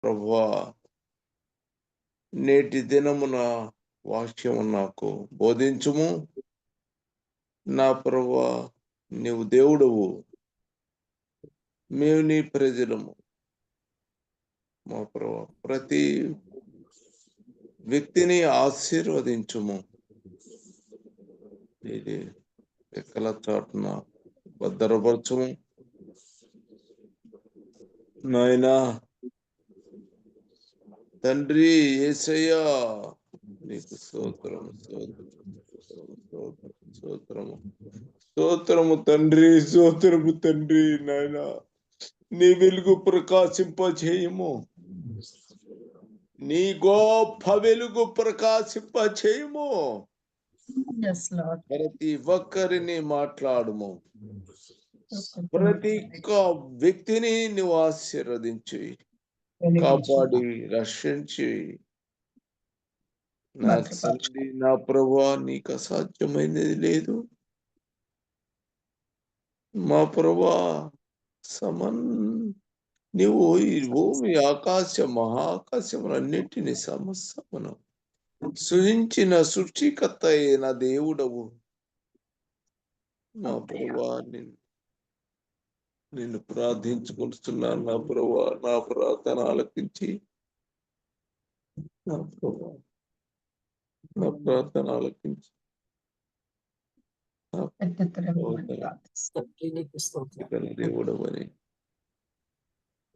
ప్రభువా, నేటి దినమున వాక్యము నాకు బోధించుము. నా ప్రభువా, నీవు దేవుడవు, మేము నీ ప్రజలము. మా ప్రభువా, ప్రతి వ్యక్తిని ఆశీర్వదించుము. ఇది ఎక్కల చాటున భద్రపరచుము నాయనా. తండ్రి యేసయ్యా, నీకు స్తోత్రము, స్తోత్రము, స్తోత్రము తండ్రి, స్తోత్రము తండ్రి. నాయన, నీ వెలుగు ప్రకాశింపచేయము, నీ గొప్ప వెలుగు ప్రకాశింపచేయము. ప్రతి ఒక్కరిని మాట్లాడుము, ప్రతి వ్యక్తిని నువ్వు ఆశీర్వదించి కాపాడి రక్షించి. నా తండ్రి, నా ప్రభువా, నీకు అసాధ్యమైనది లేదు. మా ప్రభువా, నీవు ఈ భూమి ఆకాశ మహాకాశములన్నిటిని సమస్తమును సృజించిన సృష్టికర్త అయిన దేవుడవు. మా ప్రభువా, నిన్ను ప్రార్థించుకుంటున్నాను. నా ప్రభువా, నా ప్రార్థన ఆలకించి, నా ప్రభువా, నా ప్రార్థన ఆలకించి దేవుడవని.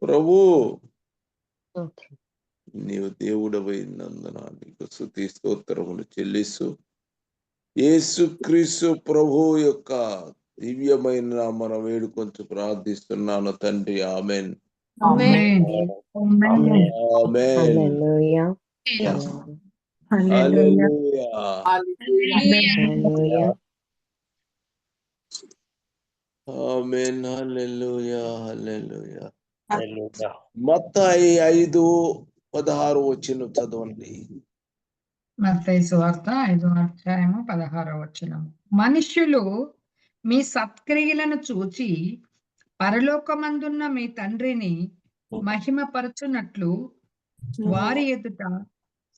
ప్రభు, నీవు దేవుడవైనందున నీకు స్తుతి స్తోత్రములు చెల్లిస్తూ, యేసుక్రీస్తు ప్రభు యొక్క దివ్యమైన నామమున వేడుకొంచు ప్రార్థిస్తున్నాను తండ్రి. ఆమేన్, ఆమేన్, హల్లెలూయా, హల్లెలూయా, ఆమేన్, హల్లెలూయా, హల్లెలూయా. మత్తయి 5:16 వచనం చదవండి. మత్తయి సువార్త 5:16. మనుష్యులు మీ సత్క్రియలను చూచి పరలోకమందున్న మీ తండ్రిని మహిమపరచునట్లు వారి ఎదుట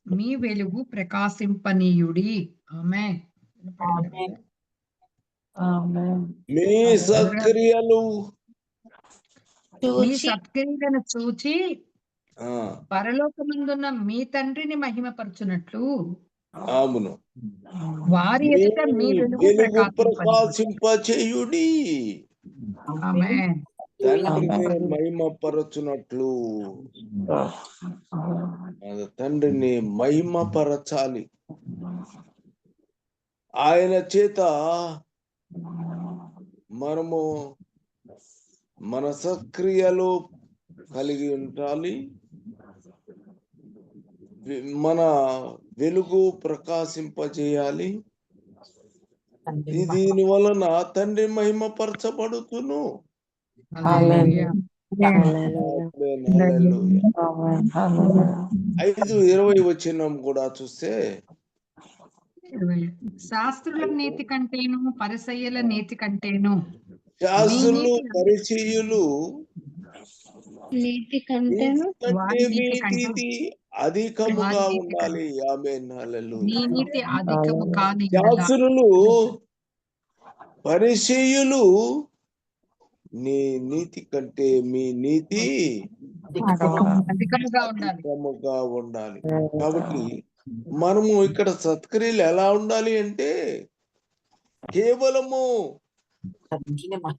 మీ వెలుగు ప్రకాశింపనీయుడి. ఆమేన్. మీ సత్క్రియలను చూచి పరలోకమందున్న మీ తండ్రిని మహిమపరచునట్లు అవును వారి ఎదుట మీ వెలుగు ప్రకాశింపచేయుడి. ఆమేన్. తండ్రిని మహిమపరచునట్లు, తండ్రిని మహిమపరచాలి. ఆయన చేత మనము మన సత్క్రియలు కలిగి ఉండాలి. మన వెలుగు ప్రకాశింపజేయాలి. దీని వలన తండ్రి మహిమపరచబడుతును. 5:20 వచనం కూడా చూస్తే, శాస్త్రుల నీతి కంటేను పరిసయ్యుల నీతి కంటేను, శాస్త్రులు పరిసయ్యులు నీతి కంటేను మీ నీతి అధికముగా ఉండాలి. ఆమేన్, హల్లెలూయా. శాస్త్రులు పరిసయ్యులు నీ నీతి కంటే మీ నీతి అధికముగా ఉండాలి. కాబట్టి మనము ఇక్కడ సత్క్రియలు ఎలా ఉండాలి అంటే, కేవలము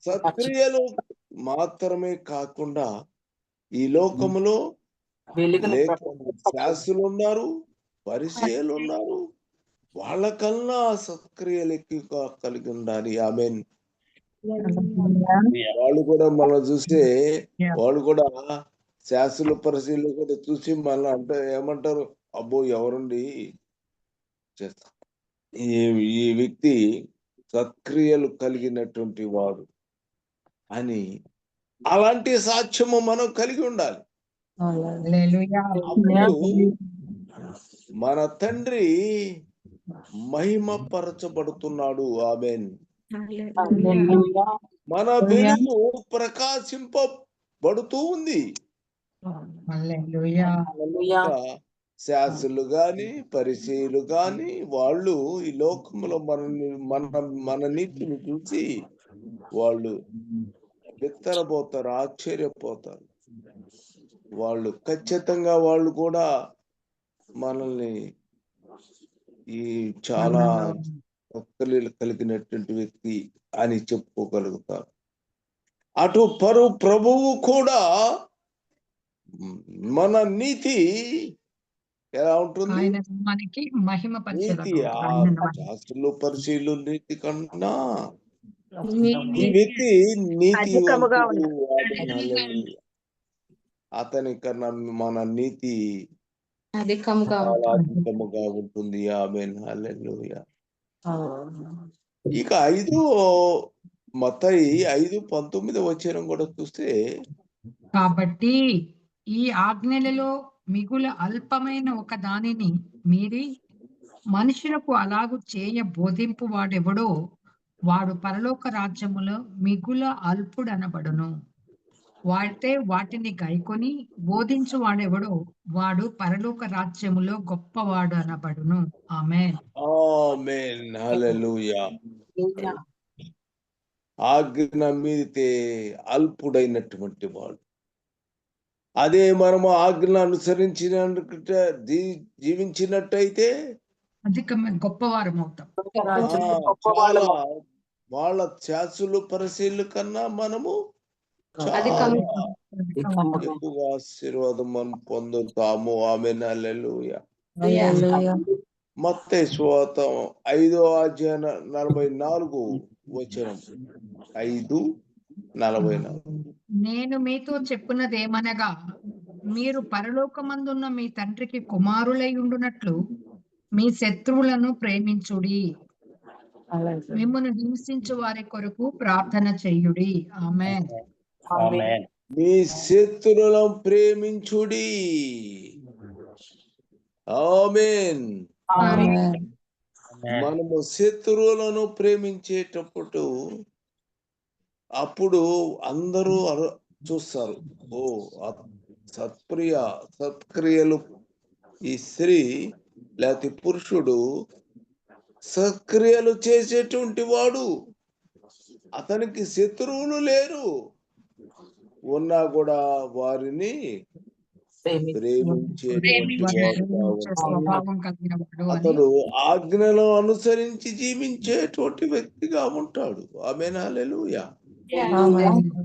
సత్క్రియలు మాత్రమే కాకుండా ఈ లోకములో శాస్త్రులు ఉన్నారు, పరిసయ్యులు ఉన్నారు, వాళ్ళకన్నా సత్క్రియలు ఎక్కువగా కలిగి ఉండాలి. ఆమేన్. వాళ్ళు కూడా మనం చూస్తే, వాళ్ళు కూడా శాస్త్రులు పరిశీలు కూడా చూసి మళ్ళీ ఏమంటారు, అబ్బో ఎవరండి ఈ వ్యక్తి సత్క్రియలు కలిగినటువంటి వాడు అని. అలాంటి సాక్ష్యము మనం కలిగి ఉండాలి. మన తండ్రి మహిమపరచబడుతున్నాడు. ఆమేన్. మన వెలుగు ప్రకాశింపబడుతూ ఉంది. హల్లెలూయా. హల్లెలూయా. శాస్త్రులు గాని పరిసయ్యులు గాని వాళ్ళు ఈ లోకంలో మన నీతిని చూసి వాళ్ళు బిత్తరపోతారు, ఆశ్చర్యపోతారు. వాళ్ళు ఖచ్చితంగా వాళ్ళు కూడా మనల్ని ఈ చాలా భక్తులు కలిగినటువంటి వ్యక్తి అని చెప్పుకోగలుగుతారు. అటు ప్రభువు కూడా మన నీతి ఎలా ఉంటుంది? ఆయన మనకి మహిమ నీతి శాస్త్రులు పరిశీలు నీతి కన్నా ఈ వ్యక్తి నీతి అతని కన్నా మన నీతి చాలా అధికముగా ఉంటుంది. ఆమేన్. హల్లెలూయా. ఇక 5 మత్తయి 5:19 కూడా చూస్తే, కాబట్టి ఈ ఆజ్ఞలలో మిగుల అల్పమైన ఒక దానిని మీరి మనుషులకు అలాగు చేయ బోధింపు వాడెవడో వాడు పరలోక రాజ్యములో మిగుల అల్పుడనబడును. వాటిని గైకొని బోధించు వాడెవడో వాడు పరలోక రాజ్యములో గొప్పవాడు అనబడును. ఆమేన్. ఆమేన్. హల్లెలూయా. ఆజ్ఞ మీరితే అల్పుడైనటువంటి వాడు. అదే మనము ఆజ్ఞ అనుసరించినట్టు జీవించినట్టయితే అధికమైన గొప్పవారం అవుతాం. చాలా వాళ్ళ శాస్త్రులు పరిశీలు కన్నా మనము ఎక్కువగా ఆశీర్వాదం మనం పొందుతాము. ఆమేన్. హల్లెలూయా. మత్తయి సువార్త 5:44 5:44. నేను మీతో చెప్పున్నదేమనగా మీరు పరలోకమందున్న మీ తండ్రికి కుమారులై ఉండునట్లు మీ శత్రువులను ప్రేమించుడి, మిమ్మును హింసించు వారి కొరకు ప్రార్థన చేయుడి. ఆమేన్. మీ శత్రువులను ప్రేమించుడి. ఆమేన్. మనము శత్రువులను ప్రేమించేటప్పుడు అప్పుడు అందరూ చూస్తారు, ఓ సత్క్రియలు ఈ స్త్రీ లేకపోతే పురుషుడు సత్క్రియలు చేసేటువంటి వాడు, అతనికి శత్రువులు లేరు, ఉన్నా కూడా వారిని అతడు ఆజ్ఞలను అనుసరించి జీవించేటువంటి వ్యక్తిగా ఉంటాడు. ఆమేన్. హల్లెలూయా. 6:20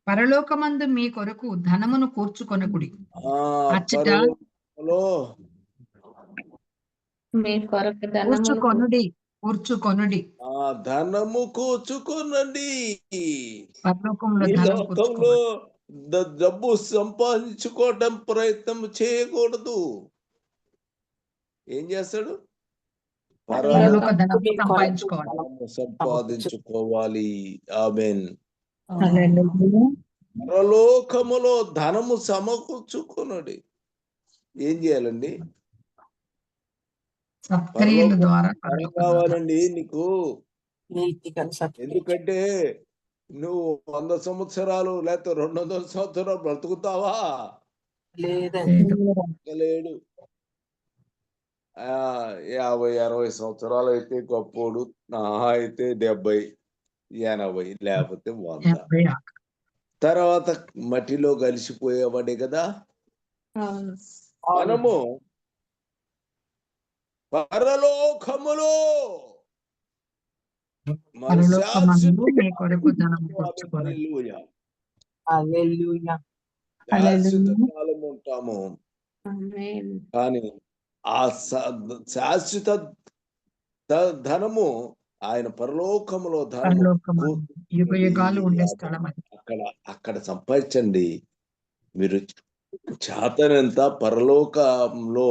పరలోకమందు మీ కొరకు ధనమును కూర్చుకొనకుడి, కూర్చుకొనుడి. ధనము కూర్చుకొనండి. పరలోకంలో లోకంలో డబ్బు సంపాదించుకోవడం ప్రయత్నం చేయకూడదు. ఏం చేస్తాడు? సంపాదించుకోవాలి. ఆమేన్. పరలోకములో ధనము సమకూర్చుకొనుడి. ఏం చేయాలండి? కావాలండి నీకు. ఎందుకంటే నువ్వు 100 సంవత్సరాలు లేకపోతే 200 సంవత్సరాలు బ్రతుకుతావా? లేడు. 50-60 సంవత్సరాలు అయితే గొప్పోడు, నా అయితే 70-80 లేకపోతే 100. తర్వాత మట్టిలో కలిసిపోయేవాడే కదా. మనము పరలోకములో ఉంటాము. కానీ ఆ శాశ్వత ధనము ఆయన పరలోకములో అక్కడ సంపాదించండి. మీరు చేతనంత పరలోకంలో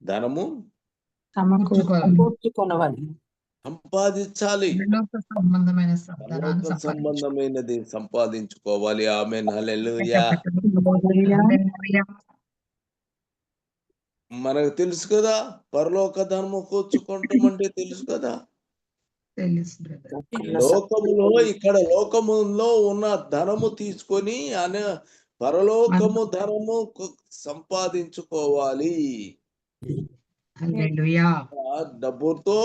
ధనము సంపాదించాలి, సంబంధమైనది సంపాదించుకోవాలి. ఆమేన్. హల్లెలూయా. మనకు తెలుసు కదా, పరలోక ధనము కూర్చుకుంటామంటే తెలుసు కదా. తెలుసు బ్రదర్. లోకములో ఇక్కడ లోకములో ఉన్న ధనము తీసుకొని పరలోకము ధనము సంపాదించుకోవాలి. హల్లెలూయా. ఆ డబ్బుతో,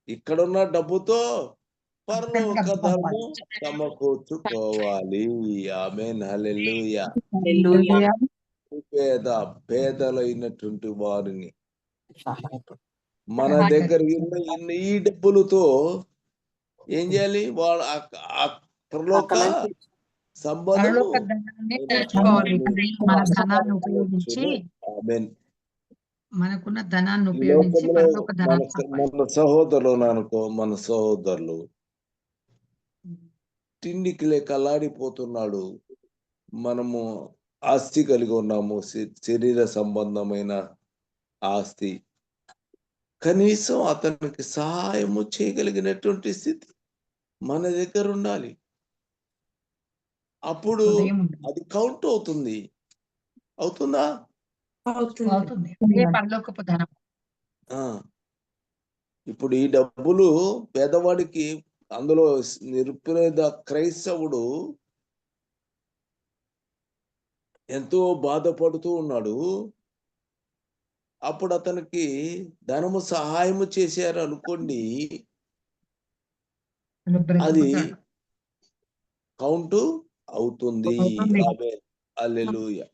ఇక్కడున్న డబ్బుతో పరలోక ధనము సమకూర్చుకోవాలి. ఆమేన్. హల్లెలూయా. హల్లెలూయా. పేదలైనటువంటి వారిని మన దగ్గర ఉన్న ఈ డబ్బులతో ఏం చేయాలి? వాళ్ళ పరలోక సంబంధము పరలోక ధనాన్ని తెచ్చుకోవాలి. మన ధనాన్ని ఉపయోగించి, ఆమేన్. మనకున్న ధనాన్ని ఈ ఉపయోగించి లోకంలో పరలోక ధనాన్ని సంపాదించాలి. మన సహోదరులు అనుకో, మన సహోదరులు తిండికి లేక అల్లాడిపోతున్నాడు. మనము ఆస్తి కలిగి ఉన్నాము, శరీర సంబంధమైన ఆస్తి. కనీసం అతనికి సహాయము చేయగలిగినటువంటి స్థితి మన దగ్గర ఉండాలి. అప్పుడు హృదయం ఉండాలి. అది కౌంట్ అవుతుంది. అవుతుందా? అవుతుంది. అదే పరలోకపు ధనం. ఇప్పుడు ఈ డబ్బులు పేదవాడికి, అందులో నిరుపేద క్రైస్తవుడు ఎంతో బాధపడుతూ ఉన్నాడు. అప్పుడు అతనికి ధనము సహాయము చేశారు అనుకోండి, అది కౌంట్ అవుతుంది. అవుతుంది. ఆమేన్. హల్లెలూయా.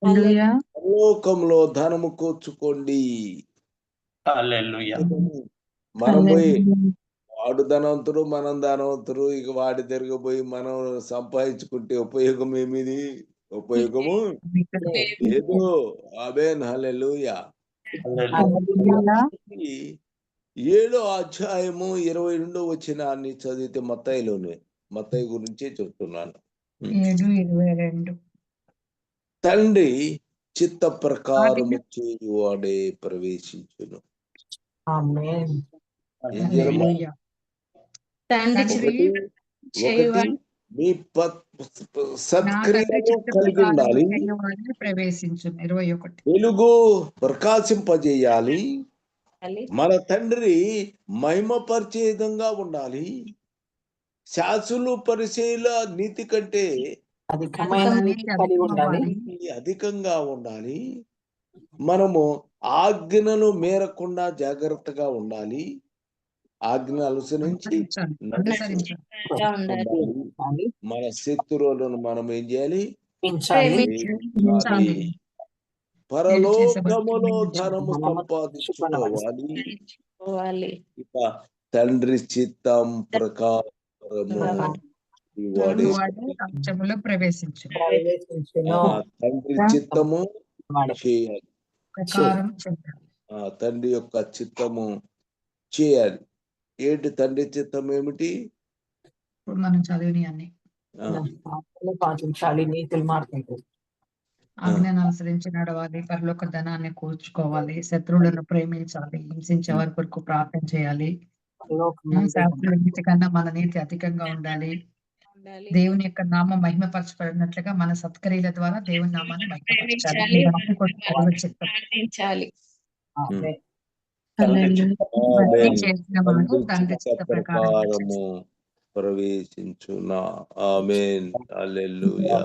హల్లెలూయా. పరలోకంలో ధనము కూర్చుకోండి. హల్లెలూయా. మనం పోయి వాడు ధనవంతుడు, మనం ధనవంతుడు, ఇక వాడి తిరగబోయి మనం సంపాదించుకుంటే ఉపయోగం ఏమిది? ఉపయోగము లేదు. ఆమేన్. హల్లెలూయా. హల్లెలూయా. 7వ అధ్యాయము 22వ వచనాన్ని చదివితే, మత్తయి గురించే చెప్తున్నాను. 7:22. తండ్రి చిత్త ప్రకారము చేయువాడే ప్రవేశించును. ఆమేన్. ఏం చేయాలమ్మా? హల్లెలూయా. తండ్రి ఒకటి మీ సత్క్రియలు కలిగి ఉండాలి. ప్రవేశించును. 21. వెలుగు ప్రకాశింపజేయాలి. మన తండ్రి మహిమపరిచే విధంగా ఉండాలి. శాస్త్రులు పరిచయుల నీతి కంటే అధికంగా ఉండాలి. మనము ఆజ్ఞలు మేరకుండా జాగ్రత్తగా ఉండాలి. ఆజ్ఞ అనుసరించి మన శత్రువులను మనం ఏం చేయాలి? పరలోకములో ధనము సంపాదించుకోవాలి. ఇక తండ్రి చిత్తం ప్రకారము ప్రవేశించు. తండ్రి చిత్తము చేయాలి. తండ్రి యొక్క చిత్తము చేయాలి. ఏంటి తండ్రి చిత్తం ఏమిటి? ఇప్పుడు మనం చదివిని అన్ని పాటించాలి, నీతులు మార్చుకుంటారు. ఆజ్ఞను అనుసరించి నడవాలి, పరలోక ధనాన్ని కూర్చుకోవాలి, శత్రువులను ప్రేమించాలి, హింసించే వారి కొరకు ప్రార్థన చేయాలి, శాస్త్రుల నీతి కన్నా మన నీతి అధికంగా ఉండాలి, దేవుని యొక్క నామం మహిమపరచబడినట్లుగా మన సత్క్రియల ద్వారా దేవుని నామాన్ని మహిమపరచాలి. ప్రకారము ప్రవేశించునా. ఆమేన్. హల్లెలూయా.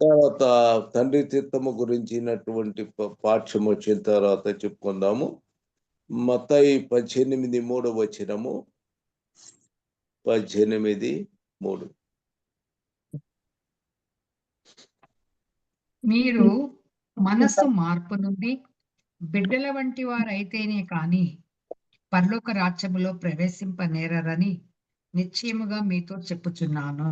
తర్వాత తండ్రి చిత్తము గురించినటువంటి పాఠ్యం వచ్చిన తర్వాత చెప్పుకుందాము. మత్తయి 18:3 వచనము. 18:3. మీరు మనస్సు మార్పు నుండి బిడ్డల వంటి వారైతేనే కాని పరలోక రాజ్యములో ప్రవేశింపనేరని నిశ్చయముగా మీతో చెప్పుచున్నాను.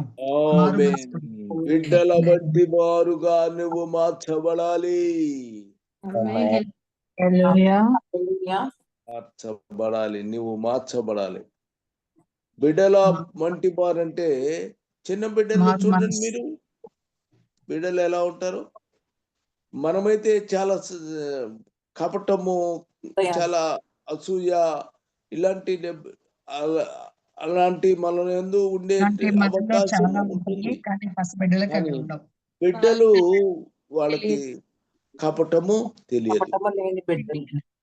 బిడ్డల వంటి వారుగా నువ్వు మార్చబడాలి. నువ్వు మార్చబడాలి. బిడ్డల వంటి వారంటే చిన్న బిడ్డలు చూడండి మీరు. బిడ్డలు ఎలా ఉంటారు? మనమైతే చాలా కపటము, చాలా అసూయ, ఇలాంటి అలాంటి మన యందు ఉండే అవకాశం ఉంటుంది. బిడ్డలు వాళ్ళకి కపటము తెలియదు, కపటము లేని బిడ్డలు.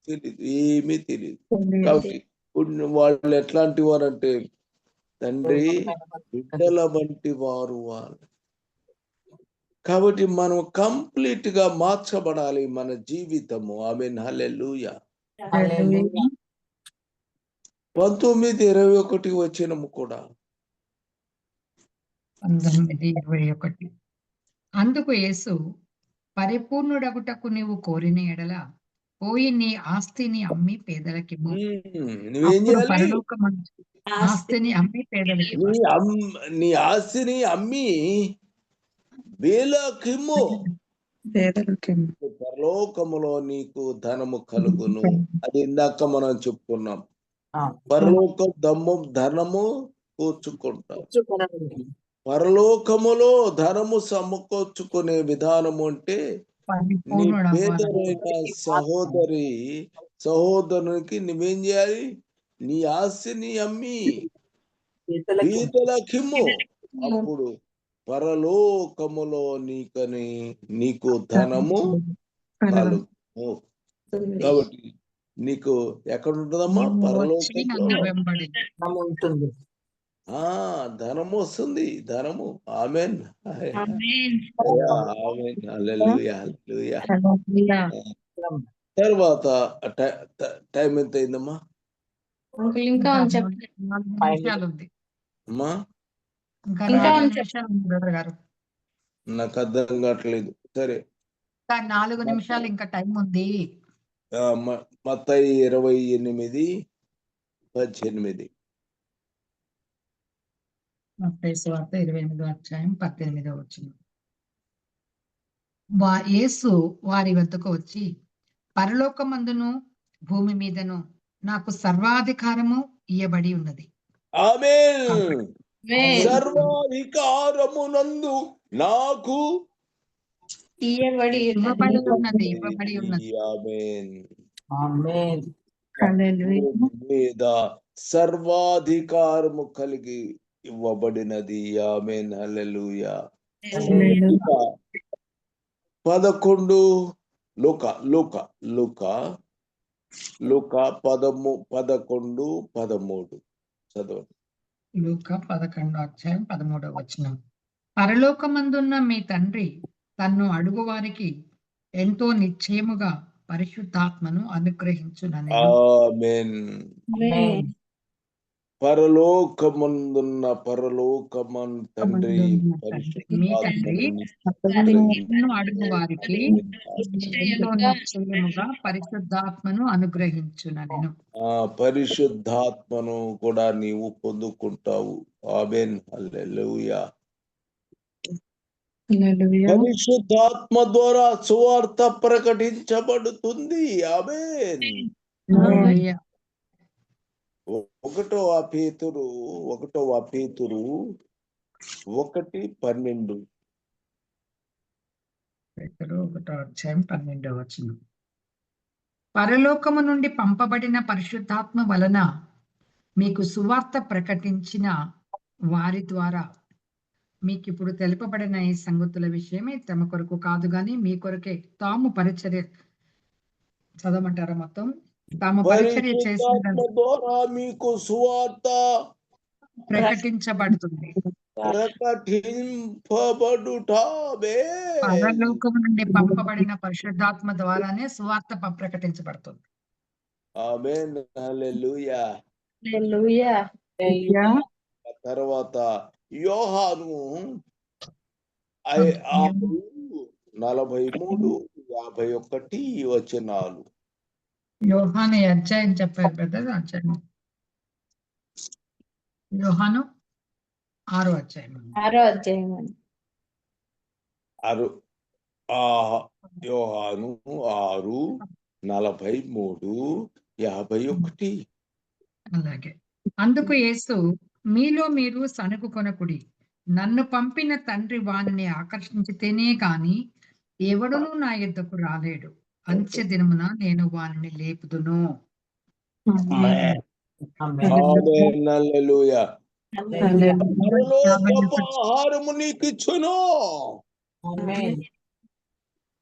తెలియదు, ఏమీ తెలియదు. కాబట్టి వాళ్ళు ఎట్లాంటి వారంటే తండ్రి బిడ్డల వంటి వారు వాళ్ళు. కాబట్టి మనం కంప్లీట్ గా మార్చబడాలి మన జీవితము. ఆమేన్, హల్లెలూయా. హల్లెలూయా. 19:21 వచనము కూడా 19:21. అందుకు యేసు, పరిపూర్ణుడగుటకు నీవు కోరిన ఎడల పోయి నీ ఆస్తిని అమ్మి పేదలకిమ్ము. నువ్వేం అప్పుడు చేయాలి? పరలోకమందు ఆస్తిని అమ్మి పేదలకి నీ ఆస్తిని అమ్మి వేలకిమ్ము, పరలోకములో నీకు ధనము కలుగును. అది ఇందాక మనం చెప్పుకున్నాం. పరలోక ధనము కూర్చుకుంటాం. పరలోకములో ధనము సమకూర్చుకునే విధానము అంటే నీ పేదరైన సహోదరునికి నువ్వేం చేయాలి? నీ ఆస్తిని అమ్మి బీదలకిమ్ము, అప్పుడు పరలోకములో నీకు ధనము కలుగు. కాబట్టి నీకు ఎక్కడ ఉంటుందమ్మా? పరలోకంలో ఉంటుంది. ధనము వస్తుంది, ధనము. ఆమేన్, ఆమేన్, హల్లెలూయా, హల్లెలూయా. తర్వాత టైం ఎంత అయిందమ్మా? ఇంకా 4 నిమిషాలు ఉంది. అమ్మా ఇంకా 4 నిమిషాలు ఉంది బ్రదర్ గారు. నాకు అర్థం కావట్లేదు. సరే, 4 నిమిషాలు ఇంకా టైం ఉంది. మత్తయి 28:18. మత్తయి సువార్త 28:18. యేసు వారి వద్దకు వచ్చి, పరలోకమందును భూమి మీదను నాకు సర్వాధికారము ఇయ్యబడి ఉన్నది. ఆమేన్. సర్వాధికారమునందు నాకు ఇవ్వబడి ఉన్నది. ఆమేన్. ఆమేన్. మీద సర్వాధికారము కలిగి ఇవ్వబడినది. ఆమేన్, హల్లెలూయా. 11 లూకా 11:13 చదవండి. లూకా 11:13. పరలోకమందున్న మీ తండ్రి తన్ను అడుగు వారికి ఎంతో నిశ్చయముగా పరిశుద్ధాత్మను అనుగ్రహించునని. ఆమేన్. పరలోకమందున్న తండ్రి మీ తండ్రి తన్ను అడుగు వారికి ఎంతో నిశ్చయముగా పరిశుద్ధాత్మను అనుగ్రహించునని. పరిశుద్ధాత్మను కూడా నీవు పొందుకుంటావు. ఆమేన్, హల్లెలూయా. పరిశుద్ధాత్మ ద్వారా సువార్త ప్రకటించబడుతుంది. ఆమేన్. 1వ పేతురు 1:12. 1:12. పరలోకము నుండి పంపబడిన పరిశుద్ధాత్మ వలన మీకు సువార్త ప్రకటించిన వారి ద్వారా మీకు ఇప్పుడు తెలుపబడిన ఈ సంగతుల విషయమే తమ కొరకు కాదు గాని మీ కొరకే తాము పరిచర్య చదవమంటారా మొత్తం? తాము పరిచర్య చేసిన ద్వారా మీకు సువార్త ప్రకటించబడుతుంది. పరలోకము నుండి పంపబడిన పరిశుద్ధాత్మ ద్వారానే సువార్త ప్రకటించబడుతుంది. ఆమేన్, హల్లెలూయా. తర్వాత యోహాను 6:43-51 యోహాను అధ్యాయం చెప్పారు పెద్ద అధ్యాయం. యోహాను 6వ అధ్యాయం. యోహాను 6:43-51. అలాగే. అందుకు యేసు, మీలో మీరు సనుగు కొనకుడి, నన్ను పంపిన తండ్రి వానిని ఆకర్షించితేనే గాని ఎవడునూ నా యొద్దకు రాలేడు. అంత్య దినమున నేను వానిని లేపుదును. పరలోకపు ఆహారము నీకు ఇచ్చును.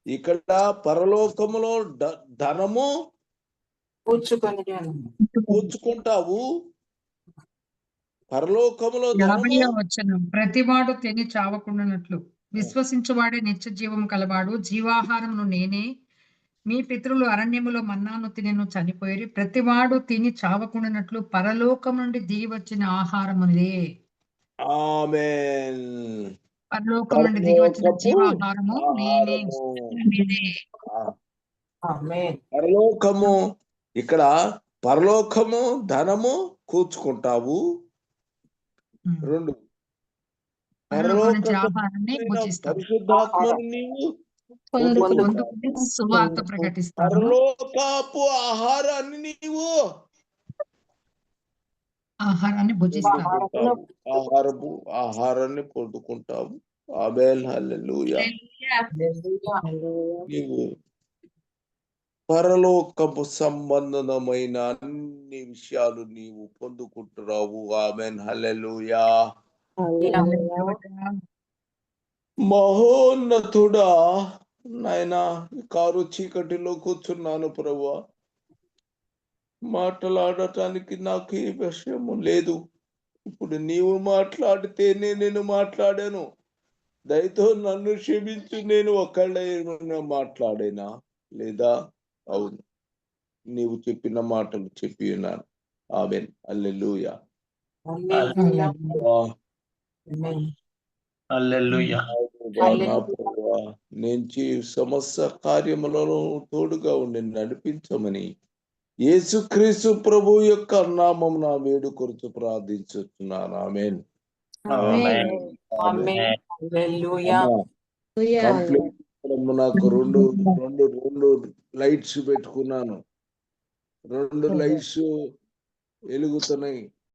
ఇక్కడ పరలోకములో ధనము కూర్చుకుంటావు, పరలోకములో ధనము 50వ వచనం, ప్రతివాడు తిని చావకుండానట్లు విశ్వసించువాడే నిత్య జీవం కలవాడు. జీవాహారమును నేనే. మీ పితరులు అరణ్యములో మన్నాను తినెను, చనిపోయి. ప్రతివాడు తిని చావకుండానట్లు పరలోకం నుండి దిగి వచ్చిన ఆహారములే. ఆమేన్. పరలోకం నుండి దిగి వచ్చిన జీవాహారము నేనే. పరలోకము, ఇక్కడ పరలోకము ధనము కూర్చుకుంటావు. 2 పరిశుద్ధాత్మను నీవు సువార్త ప్రకటిస్తాను. పరలోకపు ఆహారాన్ని నీవు ఆహారాన్ని భుజిస్తావు, ఆహారాన్ని పొందుకుంటావు. ఆమేన్. హల్లెలూయా. నీవు పరలోకపు సంబంధమైన అన్ని విషయాలు నీవు పొందుకుంటున్నావు. ఆమేన్. హల్లెలూయా. మహోన్నతుడా, నాయనా కారు చీకటిలో కూర్చున్నాను ప్రభువా, మాట్లాడటానికి నాకు ఈ విషయము లేదు. ఇప్పుడు నీవు మాట్లాడితేనే నేను మాట్లాడాను. దయతో నన్ను క్షమించు. నేను ఒకళ్ళైనా మాట్లాడేనా లేదా? అవును, నీవు చెప్పిన మాటలు చెప్పి ఉన్నాను. ఆమేన్. హల్లెలూయా. హల్లెలూయా. నా ప్రభువా, నేను సమస్త కార్యములను తోడుగా ఉండి నడిపించమని యేసుక్రీస్తు ప్రభు యొక్క నామం నా వేడుకొరుచు ప్రార్థించుతున్నాను. ఆమేన్. కంప్లీట్. నాకు రెండు లైట్స్ పెట్టుకున్నాను. 2 లైట్స్ వెలుగుతున్నాయి.